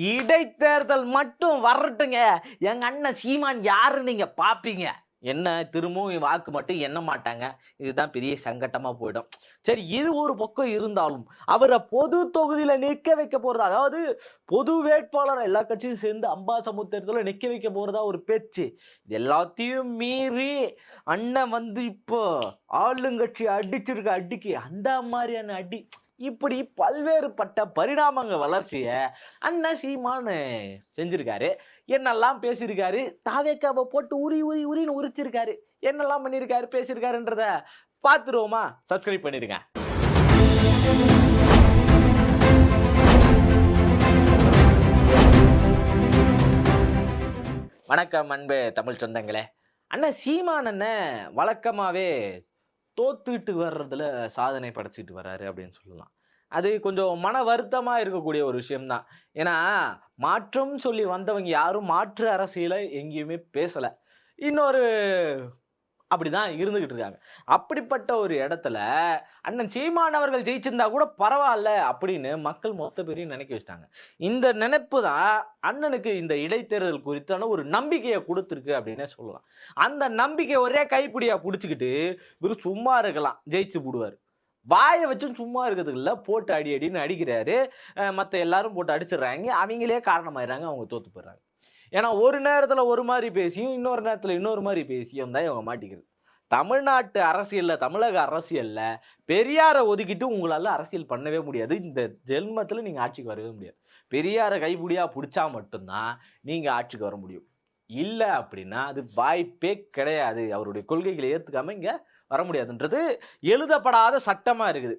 இடைத்தேர்தல் மட்டும் வரட்டுங்க, எங்க அண்ணன் சீமான் யாருன்னு நீங்க பாப்பீங்க. என்ன திரும்பவும் வாக்கு மட்டும் எண்ண மாட்டாங்க. இதுதான் பெரிய சங்கட்டமா போயிடும். சரி, இது ஒரு பக்கம் இருந்தாலும் அவரை பொது தொகுதியில நிக்க வைக்க போறது, அதாவது பொது வேட்பாளர் எல்லா கட்சியும் சேர்ந்து அம்பாசமுத்திரத்துல நிக்க வைக்க போறதா ஒரு பேச்சு. இது எல்லாத்தையும் மீறி அண்ணன் வந்து இப்போ ஆளுங்கட்சி அடிச்சிருக்க அடிக்கு அந்த மாதிரியான அடி, இப்படி பல்வேறுபட்ட பரிணாமங்க வளர்ச்சிய அண்ணன் சீமானு செஞ்சிருக்காரு. என்னெல்லாம் பேசியிருக்காரு, தாவேக்காவை போட்டு உரி உரி உரின்னு உரிச்சிருக்காரு, என்னெல்லாம் பண்ணியிருக்காரு பேசியிருக்காருன்றத பார்த்துருவோமா? சப்ஸ்கிரைப் பண்ணிருங்க. வணக்கம் அன்பு தமிழ் சொந்தங்களே. அண்ணன் சீமான் அண்ணன் வழக்கமாவே தோத்துட்டு வர்றதுல சாதனை படைச்சிட்டு வர்றாரு அப்படின்னு சொல்லலாம். அது கொஞ்சம் மன வருத்தமா இருக்கக்கூடிய ஒரு விஷயம் தான். ஏன்னா, மாற்றம் சொல்லி வந்தவங்க யாரும் மாற்று அரசியல எங்கேயுமே பேசல. இன்னொரு அப்படிதான் இருந்துகிட்டு இருக்காங்க. அப்படிப்பட்ட ஒரு இடத்துல அண்ணன் சீமான் அவர்கள் ஜெயிச்சிருந்தா கூட பரவால்ல அப்படின்னு மக்கள் மொத்த பேரையும் நினைக்க வச்சுட்டாங்க. இந்த நினைப்பு தான் அண்ணனுக்கு இந்த இடைத்தேர்தல் குறித்தான ஒரு நம்பிக்கைய குடுத்திருக்கு அப்படின்னே சொல்லலாம். அந்த நம்பிக்கைய ஒரே கைப்பிடியா புடிச்சுக்கிட்டு இவரு சும்மா இருக்கலாம், ஜெயிச்சு புடுவாரு. வாய வச்சும் சும்மா இருக்கிறதுக்கு இல்ல, போட்டு அடி அடின்னு அடிக்கிறாரு. மத்த எல்லாரும் போட்டு அடிச்சிடுறாங்க. அவங்களே காரணமாயிடுறாங்க. அவங்க தோத்து போயிடுறாங்க. ஏன்னா, ஒரு நேரத்துல ஒரு மாரி பேசியும், இன்னொரு நேரத்துல இன்னொரு மாரி பேசியும் தான் இவங்க மாட்டிக்கிறது. தமிழ்நாட்டு அரசியல்ல, தமிழக அரசியல்ல பெரியார ஒதுக்கிட்டு உங்களால அரசியல் பண்ணவே முடியாது. இந்த ஜென்மத்துல நீங்க ஆட்சிக்கு வரவே முடியாது. பெரியார கைப்பிடியா புடிச்சா மட்டும் தான் நீங்க ஆட்சிக்கு வர முடியும். இல்ல அப்படின்னா அது வாய்ப்பே கிடையாது. அவருடைய கொள்கைகளை ஏத்துக்காம இங்க வர முடியாதுன்றது எழுதப்படாத சட்டமா இருக்குது.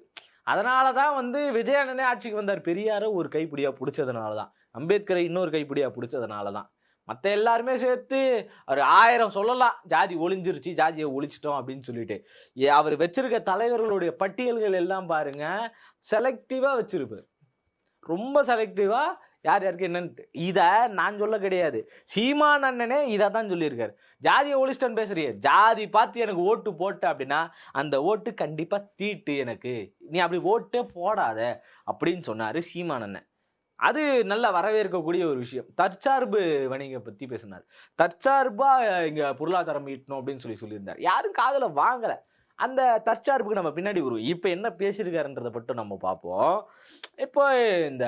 அதனால தான் வந்து விஜய் அண்ணனே ஆட்சிக்கு வந்தார். பெரியார ஒரு கைப்பிடியா புடிச்சதுனால தான். அம்பேத்கரை இன்னொரு கைப்பிடியா புடிச்சதுனால தான். மத்த எல்லாருமே சேர்த்து ஒரு 1000 சொல்லலாம். ஜாதி ஒழிஞ்சிருச்சு, ஜாதிய ஒழிச்சிட்டோம் அப்படின்னு சொல்லிட்டு. அவர் வச்சிருக்க தலைவர்களுடைய பட்டியல்கள் எல்லாம் பாருங்க, செலக்டிவா வச்சிருப்பாரு. ரொம்ப செலக்டிவா யார் யாருக்கு என்னன்னு இத நான் சொல்ல கிடையாது. சீமான் அண்ணனே இத தான் சொல்லியிருக்காரு. ஜாதிய ஒழிச்சிட்டேன்னு பேசுறியே, ஜாதி பார்த்து எனக்கு ஓட்டு போட்ட அப்படின்னா அந்த ஓட்டு கண்டிப்பா தீட்டு எனக்கு. நீ அப்படி ஓட்டே போடாத அப்படின்னு சொன்னாரு சீமான் அண்ணன். அது நல்லா வரவேற்கக்கூடிய ஒரு விஷயம். தற்சார்பு வணிகம் பத்தி பேசினார். தற்சார்பா இங்க பொருளாதாரம் ஈட்டணும் அப்படின்னு சொல்லியிருந்தார். யாரும் காதுல வாங்கல. அந்த தற்சார்புக்கு நம்ம பின்னாடி வருவோம். இப்ப என்ன பேசியிருக்காருன்றத மட்டும் நம்ம பார்ப்போம். இப்போ இந்த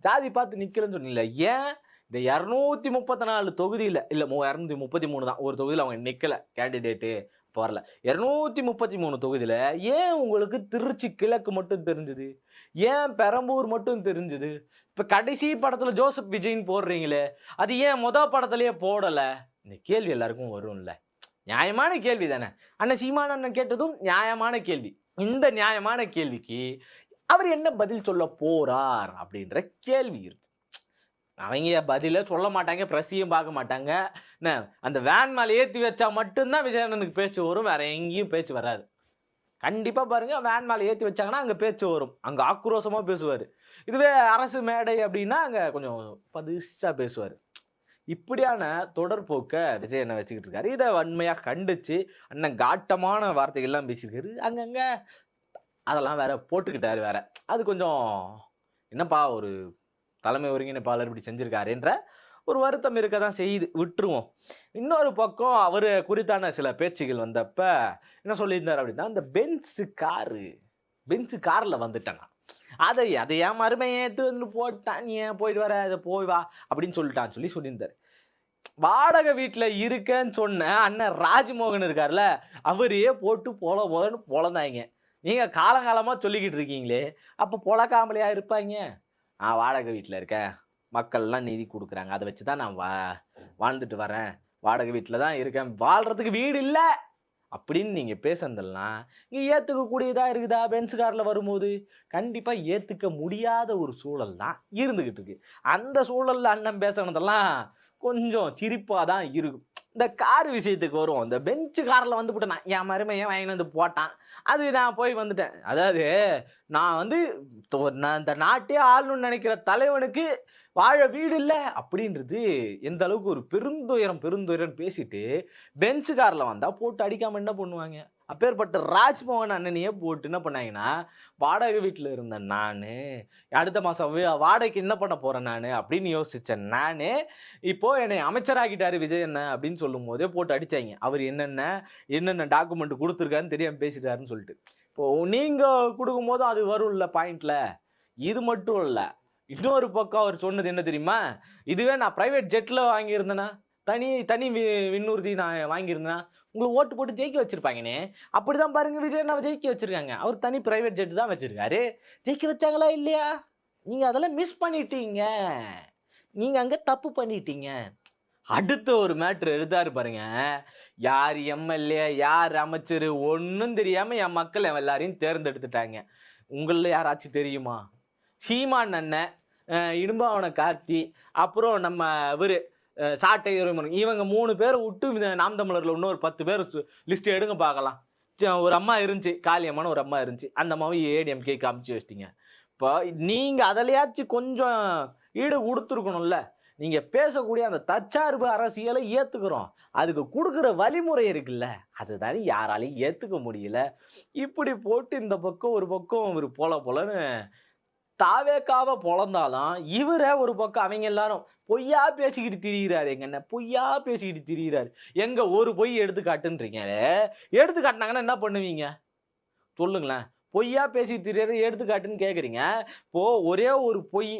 ஜாதி பார்த்து நிக்கலன்னு சொன்னீங்கல்ல, ஏன் இந்த 234 தொகுதியில இல்ல 233 தான். ஒரு தொகுதியில அவங்க நிக்கல கேண்டிடேட்டு வரல. 233 தொகுதியில ஏன் உங்களுக்கு திருச்சி கிழக்கு மட்டும் தெரிஞ்சது? ஏன் பெரம்பூர் மட்டும் தெரிஞ்சது? இப்ப கடைசி படத்துல ஜோசப் விஜய்ன்னு போடுறீங்களே, அது ஏன் படத்திலேயே போடல? இந்த கேள்வி எல்லாருக்கும் வரும்ல. நியாயமான கேள்வி தானே. அண்ணன் சீமான் அண்ணன் கேட்டதும் நியாயமான கேள்வி. இந்த நியாயமான கேள்விக்கு அவர் என்ன பதில் சொல்ல போறார் அப்படின்ற கேள்வி இருக்கு. அவங்க பதில சொல்ல மாட்டாங்க, பிரஸ்ஸையும் பார்க்க மாட்டாங்க. என்ன அந்த வேன் மேல ஏத்தி வச்சா மட்டும்தான் விஜய் அண்ணனுக்கு பேச்சு வரும். வேற எங்கேயும் பேச்சு வராது. கண்டிப்பா பாருங்க, வேன் மேல ஏத்தி வச்சாங்கன்னா அங்க பேச்சு வரும். அங்க ஆக்ரோஷமா பேசுவாரு. இதுவே அரசு மேடை அப்படின்னா அங்க கொஞ்சம் பதுசா பேசுவாரு. இப்படியான தொடர்போக்க விஜய் அண்ணன் வச்சுக்கிட்டு இருக்காரு. இதை வன்மையா கண்டிச்சு அண்ணன் காட்டமான வார்த்தைகள்லாம் பேசியிருக்காரு. அங்கங்க அதெல்லாம் வேற போட்டுக்கிட்டாரு வேற. அது கொஞ்சம் என்னப்பா ஒரு தலைமை ஒருங்கிணைப்பாளர் இப்படி செஞ்சிருக்காருன்ற ஒரு வருத்தம் இருக்க தான் செய்யுது. விட்டுருவோம். இன்னொரு பக்கம் அவரு குறித்தான சில பேச்சுகள் வந்தப்ப என்ன சொல்லியிருந்தார் அப்படின்னா, இந்த பென்ஸ் கார்ல வந்துட்டாங்க. அதை என் மருமையை ஏத்து வந்து போட்டான், நீ ஏன் போயிட்டு வர, அதை போய் வா அப்படின்னு சொல்லியிருந்தாரு. வாடகை வீட்டுல இருக்கேன்னு சொன்ன அண்ணன் ராஜ்மோகன் இருக்காருல்ல, அவரையே போட்டு போலன்னு பொழந்தாங்க. நீங்க காலங்காலமா சொல்லிக்கிட்டு இருக்கீங்களே, அப்ப பொழக்காமலையா இருப்பாங்க? நான் வாடகை வீட்டுல இருக்கேன், மக்கள்லாம் நிதி கொடுக்குறாங்க, அதை வச்சுதான் நான் வாழ்ந்துட்டு வரேன், வாடகை வீட்டுல தான் இருக்கேன், வாழ்றதுக்கு வீடு இல்ல அப்படின்னு நீங்க பேசுனதெல்லாம் இங்க ஏத்துக்க கூடியதா இருக்குதா? பென்ஸ் கார்ல வரும்போது கண்டிப்பா ஏத்துக்க முடியாத ஒரு சூழல் தான் இருந்துகிட்டு இருக்கு. அந்த சூழல்ல அண்ணன் பேசுனதெல்லாம் கொஞ்சம் சிரிப்பா தான் இருக்கும். இந்த கார் விஷயத்துக்கு வரும். இந்த பெஞ்ச் கார்ல வந்து போட்டேன், என் மருமையை வாங்கிட்டு வந்து போட்டான், அது நான் போய் வந்துட்டேன். அதாவது நான் வந்து நான் இந்த நாட்டே ஆளணும்னு நினைக்கிற தலைவனுக்கு வாழ வீடு இல்ல அப்படின்றது எந்த அளவுக்கு ஒரு பெருந்துயரம் பேசிட்டு பென்ஸ் கார்ல வந்தா போட்டு அடிக்காம என்ன பண்ணுவாங்க? அப்பேற்பட்ட ராஜ்மோகன் அண்ணனையே போட்டு என்ன பண்ணாங்கன்னா, வாடகை வீட்ல இருந்த நானு, அடுத்த மாசம் வாடகைக்கு என்ன பண்ண போறேன் நானு அப்படின்னு யோசிச்ச நானு, இப்போ என்னைய அமைச்சராக்கிட்டாரு விஜய் அண்ணன் அப்படின்னு சொல்லும்போதே போட்டு அடிச்சாய்ங்க. அவரு என்னென்ன டாக்குமெண்ட் குடுத்துருக்காருன்னு தெரியாம பேசிட்டாருன்னு சொல்லிட்டு. இப்போ நீங்க குடுக்கும்போது அது வரும்ல பாயிண்ட்ல. இது மட்டும் இல்ல. இன்னொரு பக்கம் அவர் சொன்னது என்ன தெரியுமா? இதுவே நான் பிரைவேட் ஜெட்ல வாங்கியிருந்தேன்னா, தனி தனி விண்ணூர்தி நான் வாங்கியிருந்தேன்னா, உங்கள ஓட்டு போட்டு ஜெயிக்க வச்சிருப்பாங்கண்ணே. அப்படிதான் பாருங்க விஜய் அண்ணாவ ஜெயிக்க வச்சிருக்காங்க. அவர் தனி பிரைவேட் ஜெட் தான் வச்சிருக்காரு. ஜெயிக்க வச்சாங்களா இல்லையா? நீங்க அதெல்லாம் மிஸ் பண்ணிட்டீங்க. நீங்க அங்க தப்பு பண்ணிட்டீங்க. அடுத்த ஒரு மேட்ரு எடுத்தாரு பாருங்க. யார் எம்எல்ஏ, யார் அமைச்சரு ஒண்ணும் தெரியாம என் மக்கள் எல்லாரையும் தேர்ந்தெடுத்துட்டாங்க. உங்கள்ல யாராச்சும் தெரியுமா? சீமான் அண்ணன், இடும்பாவன கார்த்தி, அப்புறம் நம்ம இவரு சாட்டை இறைமுருகன். இவங்க 3 பேர விட்டு நாம் தமிழர்ல இன்னொரு 10 பேர் லிஸ்ட் எடுங்க பார்க்கலாம். ஒரு அம்மா இருந்துச்சு. காளியம்மான்னு ஒரு அம்மா இருந்துச்சு. அந்த அம்மாவை ஏடிஎம்கேக்கு அமுச்சு வச்சிட்டீங்க. இப்போ நீங்க அதுலயாச்சும் கொஞ்சம் ஈடு குடுத்துருக்கணும்ல. நீங்க பேசக்கூடிய அந்த தற்சார்பு அரசியலை ஏத்துக்கிறோம். அதுக்கு குடுக்குற வழிமுறை இருக்குல்ல, அதுதானே யாராலையும் ஏத்துக்க முடியல. இப்படி போட்டு இந்த பக்கம் ஒரு பக்கம் இவரு பொலன்னு தாவேக்காவ பொளந்தாலும், இவர ஒரு பக்கம் அவைங்க எல்லாரும் பொய்யா பேசிக்கிட்டு திரியிறாரு. எங்க அண்ணன் பொய்யா பேசிக்கிட்டு திரியிறாரு. எங்க ஒரு பொய் எடுத்துக்காட்டுன்றீங்களே, எடுத்துக்காட்டுனாங்கன்னா என்ன பண்ணுவீங்க? சொல்லுங்களேன். பொய்யா பேசிட்டு திரியிறாரு எடுத்துக்காட்டுன்னு கேட்குறீங்க. இப்போ ஒரே ஒரு பொய்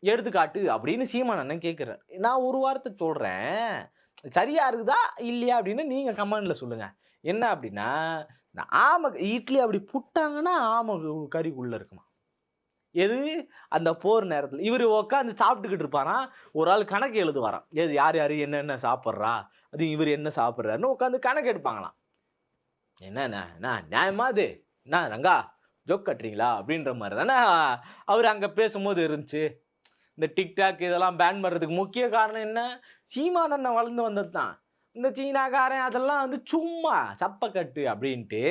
எடுத்துக்காட்டு அப்படின்னு சீமான் அண்ணன் கேட்கிறாரு. நான் ஒரு வார்த்தை சொல்றேன். சரியா இருக்குதா? இல்லையா? அப்படின்னு நீங்க கமெண்ட்ல சொல்லுங்க. என்ன அப்படின்னா, இந்த இட்லி அப்படி புட்டாங்கன்னா கறிக்குள்ள இருக்குமா? எது? அந்த போர் நேரத்துல. இவரு உட்கார்ந்து சாப்பிட்டுக்கிட்டு இருப்பாராம். ஒரு ஆள் கணக்கு எழுதுவாராம். எது யார் யாரு என்னென்ன சாப்பிடுறா? அதுவும் இவரு என்ன சாப்பிடுறாருன்னு உட்கார்ந்து கணக்கு எடுப்பாங்களாம். என்னண்ணே நியாயமா இது? என்ன ரங்கா ஜோக் கட்டுறீங்களா? அப்படின்ற மாரி தானே அவரு அங்க பேசும்போது இருந்துச்சு. இந்த டிக்டாக் இதெல்லாம் பேன் பண்றதுக்கு முக்கிய காரணம் என்ன? சீமான் அண்ணன் வளர்ந்து வந்தது தான். இந்த சீனாக்காரன் அதெல்லாம் வந்து சும்மா சப்பக்கட்டு அப்படின்ட்டு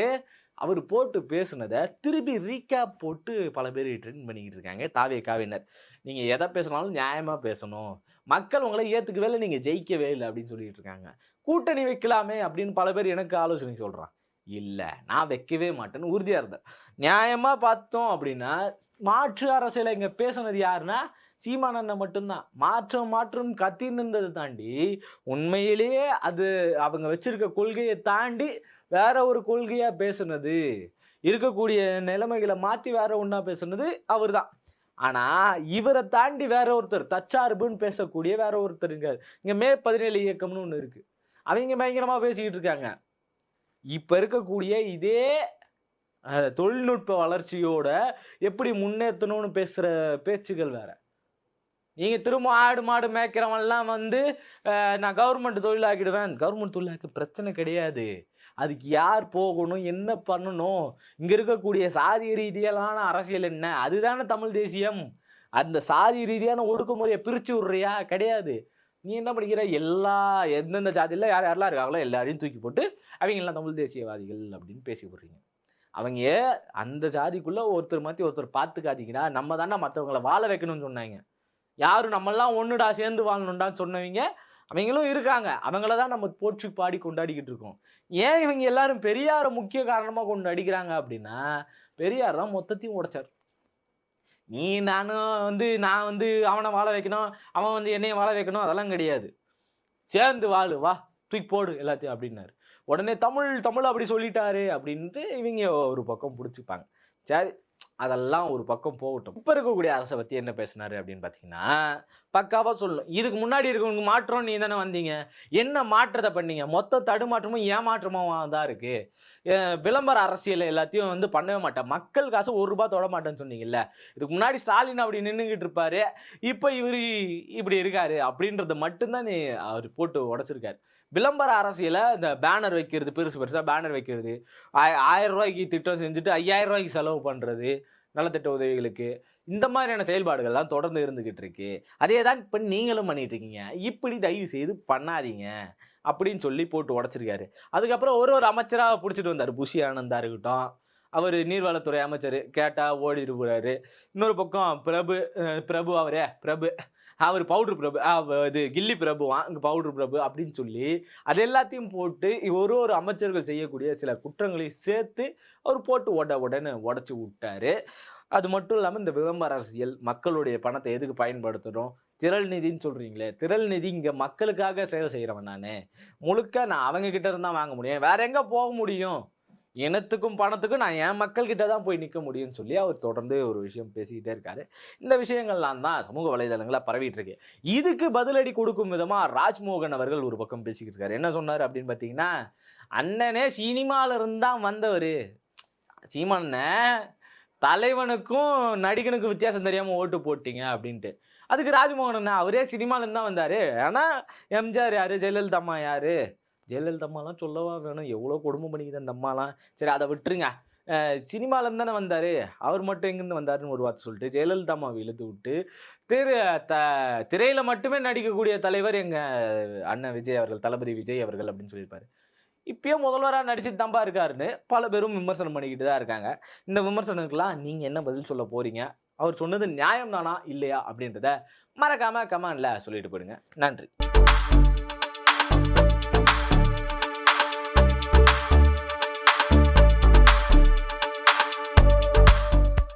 அவரு போட்டு பேசுனத திருப்பி ரீகேப் போட்டு பல பேர் ட்ரெண்ட் பண்ணிக்கிட்டு இருக்காங்க தாவேகாவினர். நீங்க எதை பேசினாலும் நியாயமா பேசணும். மக்கள் உங்கள ஏத்துக்கவே இல்ல, நீங்க ஜெயிக்கவே இல்ல அப்படின்னு சொல்லிட்டு இருக்காங்க. கூட்டணி வைக்கலாமே அப்படின்னு பல பேர் எனக்கு ஆலோசனை சொல்றான். இல்ல நான் வைக்கவே மாட்டேன்னு உறுதியா இருந்தேன். நியாயமா பார்த்தோம் அப்படின்னா, மாற்று அரசியல இங்க பேசுனது யாருன்னா, சீமான் அண்ணன் மட்டும்தான். மாற்றம் கத்தின்னு இருந்ததை தாண்டி, உண்மையிலேயே அது அவங்க வச்சிருக்க கொள்கையை தாண்டி வேற ஒரு கொள்கையா பேசுனது, இருக்கக்கூடிய நிலைமைகளை மாத்தி வேற ஒண்ணா பேசுனது அவர்தான். ஆனா இவரை தாண்டி வேற ஒருத்தர் தற்சார்புன்னு பேசக்கூடிய வேற ஒருத்தர் இங்க மே 17 இயக்கம்னு ஒண்ணு இருக்கு. அவங்க பயங்கரமா பேசிக்கிட்டு இருக்காங்க. இப்ப இருக்கக்கூடிய இதே தொழில்நுட்ப வளர்ச்சியோட எப்படி முன்னேற்றணும்னு பேசுற பேச்சுகள் வேற. நீங்க திரும்ப ஆடு மாடு மேய்க்கிறவன்லாம் வந்து நான் கவர்மெண்ட் தொழிலாக்கிடுவேன். கவர்மெண்ட் தொழிலாக்க பிரச்சனை கிடையாது. அதுக்கு யார் போகணும், என்ன பண்ணணும், இங்க இருக்கக்கூடிய சாதி ரீதியிலான அரசியல் என்ன? அதுதானே தமிழ் தேசியம். அந்த சாதி ரீதியான ஒடுக்குமுறையை பிரிச்சு விடுறியா? கிடையாது. நீ என்ன பண்ணிக்கிற? எந்தெந்த ஜாதியில யார் யாரெல்லாம் இருக்காங்களோ எல்லாரையும் தூக்கி போட்டு அவங்க எல்லாம் தமிழ் தேசியவாதிகள் அப்படின்னு பேசி போடுறீங்க. அவங்க அந்த ஜாதிக்குள்ள ஒருத்தர் மாத்தி ஒருத்தர் பார்த்துக்காதீங்கடா. நம்ம தானே மற்றவங்களை வாழ வைக்கணும்னு சொன்னாங்க. யாரும் நம்மெல்லாம் ஒண்ணுடா சேர்ந்து வாழணும்டான்னு சொன்னவங்க அவங்களும் இருக்காங்க. அவங்கள தான் நம்ம போற்றி பாடி கொண்டாடிக்கிட்டு இருக்கோம். ஏன் இவங்க எல்லாரும் பெரியார முக்கிய காரணமா கொண்டு அடிக்கிறாங்க அப்படின்னா, பெரியார் தான் மொத்தத்தையும் உடைச்சார். நான் வந்து அவனை வாழ வைக்கணும், அவன் வந்து என்னைய வாழ வைக்கணும் அதெல்லாம் கிடையாது. சேர்ந்து வாழு வா, தூக்கி போடு எல்லாத்தையும் அப்படின்னாரு. உடனே தமிழ் அப்படி சொல்லிட்டாரு அப்படின்ட்டு இவங்க ஒரு பக்கம் புடிச்சுப்பாங்க. சரி, அதெல்லாம் ஒரு பக்கம் போகட்டும். இப்ப இருக்கக்கூடிய அரசை பத்தி என்ன பேசினாரு அப்படின்னு பாத்தீங்கன்னா, பக்காவா சொல்லணும். இதுக்கு முன்னாடி இருக்கவங்க மாற்றம் நீ தானே வந்தீங்க. என்ன மாற்றத்தை பண்ணீங்க? மொத்த தடுமாற்றமும் ஏமாற்றமும் தான் இருக்கு. விளம்பர அரசியல் எல்லாத்தையும் வந்து பண்ணவே மாட்டேன். மக்கள் காசு ₹1 தொட மாட்டேன்னு சொன்னீங்கல்ல. இதுக்கு முன்னாடி ஸ்டாலின் அப்படி நின்னுகிட்டு இருப்பாரு. இப்ப இவரு இப்படி இருக்காரு அப்படின்றத மட்டும்தான் அவர் போட்டு உடைச்சிருக்காரு. விளம்பர அரசியல இந்த பேனர் வைக்கிறது, பெருசா பேனர் வைக்கிறது, ₹1000 திட்டம் செஞ்சுட்டு ₹5000 செலவு பண்றது நலத்திட்ட உதவிகளுக்கு, இந்த மாதிரியான செயல்பாடுகள்லாம் தொடர்ந்து இருந்துகிட்டு இருக்கு. அதே தான் இப்ப நீங்களும் பண்ணிட்டு இருக்கீங்க. இப்படி தயவு செய்து பண்ணாதீங்க அப்படின்னு சொல்லி போட்டு உடைச்சிருக்காரு. அதுக்கப்புறம் ஒரு அமைச்சரா புடிச்சிட்டு வந்தாரு. புஷி ஆனந்தா இருக்கட்டும், அவரு நீர்வளத்துறை அமைச்சர் கேட்டா ஓடிட்டு போறாரு. இன்னொரு பக்கம் பிரபு அவர் பவுடர் பிரபு, இது கில்லி பிரபுவாம், இங்க பவுடர் பிரபு அப்படின்னு சொல்லி, அது எல்லாத்தையும் போட்டு ஒரு ஒரு அமைச்சர்கள் செய்யக்கூடிய சில குற்றங்களையும் சேர்த்து அவர் போட்டு உடன்னு உடைச்சு விட்டாரு. அது மட்டும் இல்லாம இந்த விளம்பர அரசியல், மக்களுடைய பணத்த எதுக்கு பயன்படுத்தணும்? திரள் நிதின்னு சொல்றீங்களே, திரள் நிதி இங்க மக்களுக்காக சேவை செய்றவன் நானு. முழுக்க நான் அவங்க கிட்ட இருந்து தான் வாங்க முடியும். வேற எங்க போக முடியும்? இனத்துக்கும், பணத்துக்கும் நான் என் மக்கள் கிட்ட தான் போய் நிக்க முடியும்னு சொல்லி அவர் தொடர்ந்து ஒரு விஷயம் பேசிக்கிட்டே இருக்காரு. இந்த விஷயங்கள்லாம் தான் சமூக வலைதளங்கள்ல பரவிட்டு இருக்கு. இதுக்கு பதிலடி கொடுக்கும் விதமா ராஜ்மோகன் அவர்கள் ஒரு பக்கம் பேசிக்கிட்டு இருக்காரு. என்ன சொன்னாரு அப்படின்னு பார்த்தீங்கன்னா, "அண்ணனே சினிமால இருந்து தான் வந்தவரு. சீமான் அண்ணன் தலைவனுக்கும், நடிகனுக்கும் வித்தியாசம் தெரியாம ஓட்டு போட்டீங்க" அப்படின்ட்டு. அதுக்கு ராஜ்மோகன் அண்ணன், "அவரே சினிமால இருந்து தான் வந்தாரு. ஆனா எம்ஜிஆர் யாரு? ஜெயலலிதா அம்மா யாரு? ஜெயலலிதா அம்மாலாம் சொல்லவா வேணும்? எவ்வளோ கொடுமை பண்ணிக்குது அந்த அம்மாலாம். சரி அத விட்டுருங்க. சினிமாலேருந்து தானே வந்தாரு. அவர் மட்டும் எங்கேருந்து வந்தாருன்னு ஒரு வார்த்தை சொல்லிட்டு, ஜெயலலிதா அம்மாவ இழுத்து விட்டு, திரு த திரையில மட்டுமே நடிக்கக்கூடிய தலைவர் எங்க அண்ணன் விஜய் அவர்கள், தளபதி விஜய் அவர்கள் அப்படின்னு சொல்லியிருப்பாரு. இப்பயும் முதல்வரா நடிச்சுட்டு தான்பா இருக்காருன்னு பல பேரும் விமர்சனம் பண்ணிக்கிட்டு தான் இருக்காங்க. இந்த விமர்சனத்துக்கெல்லாம் நீங்க என்ன பதில் சொல்ல போறீங்க? அவர் சொன்னது நியாயம் தானா? இல்லையா? அப்படின்றத மறக்காம கமெண்ட்ல சொல்லிட்டு போயிடுங்க. நன்றி.